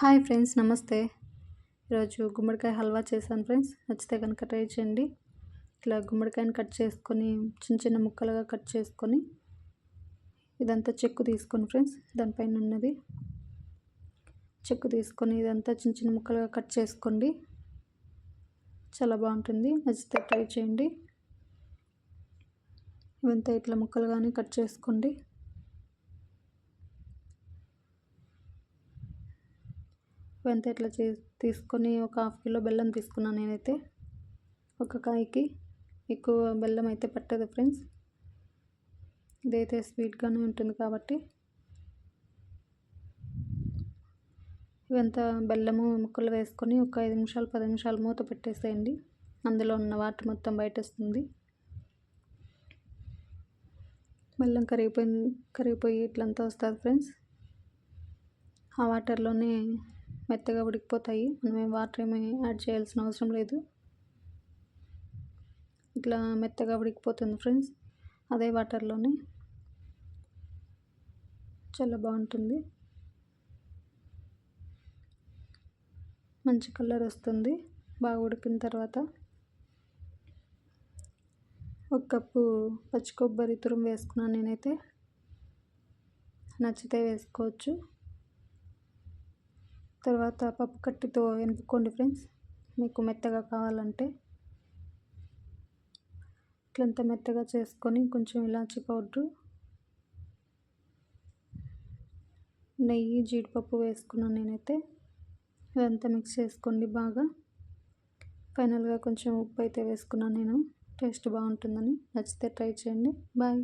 Hi friends, నమస్తే. ఈరోజు గుమ్మడికాయ హల్వా చేశాను ఫ్రెండ్స్. నచ్చితే కనుక ట్రై చేయండి. ఇలా గుమ్మడికాయని కట్ చేసుకొని చిన్న చిన్న ముక్కలుగా కట్ చేసుకొని ఇదంతా చెక్కు తీసుకొని ఫ్రెండ్స్, దానిపైన ఉన్నది చెక్కు తీసుకొని ఇదంతా చిన్న చిన్న ముక్కలుగా కట్ చేసుకోండి. చాలా బాగుంటుంది. నచ్చితే ట్రై చేయండి. ఇవంతా ఇట్లా ముక్కలుగానే కట్ చేసుకోండి. ఇవంతా ఇట్లా తీసుకొని ఒక ½ కిలో బెల్లం తీసుకున్నాను నేనైతే. ఒక కాయకి ఎక్కువ బెల్లం అయితే పట్టదు ఫ్రెండ్స్. ఇదైతే స్వీట్గానే ఉంటుంది కాబట్టి ఇవంతా బెల్లము ముక్కలు వేసుకొని ఒక 5 నిమిషాలు 10 నిమిషాలు మూత పెట్టేసేయండి. అందులో ఉన్న వాటర్ మొత్తం బయట వస్తుంది. బెల్లం కరిగిపోయి ఇట్లంతా వస్తుంది ఫ్రెండ్స్. ఆ వాటర్లోనే మెత్తగా ఉడికిపోతాయి. మనం వాటర్ ఏమీ యాడ్ చేయాల్సిన అవసరం లేదు. ఇట్లా మెత్తగా ఉడికిపోతుంది ఫ్రెండ్స్. అదే వాటర్లోనే చాలా బాగుంటుంది. మంచి కలర్ వస్తుంది బాగా ఉడికిన తర్వాత. 1 కప్పు పచ్చి కొబ్బరి తురుము వేసుకున్నాను నేనైతే. నచ్చితే వేసుకోవచ్చు. తర్వాత పప్పు కట్టితో ఎనుపుకోండి ఫ్రెండ్స్, మీకు మెత్తగా కావాలంటే. ఇట్లంతా మెత్తగా చేసుకొని కొంచెం ఇలాచీ పౌడరు, నెయ్యి, జీడిపప్పు వేసుకున్నాను నేనైతే. ఇదంతా మిక్స్ చేసుకోండి బాగా. ఫైనల్గా కొంచెం ఉప్పు అయితే వేసుకున్నాను నేను, టేస్ట్ బాగుంటుందని. నచ్చితే ట్రై చేయండి. బాయ్.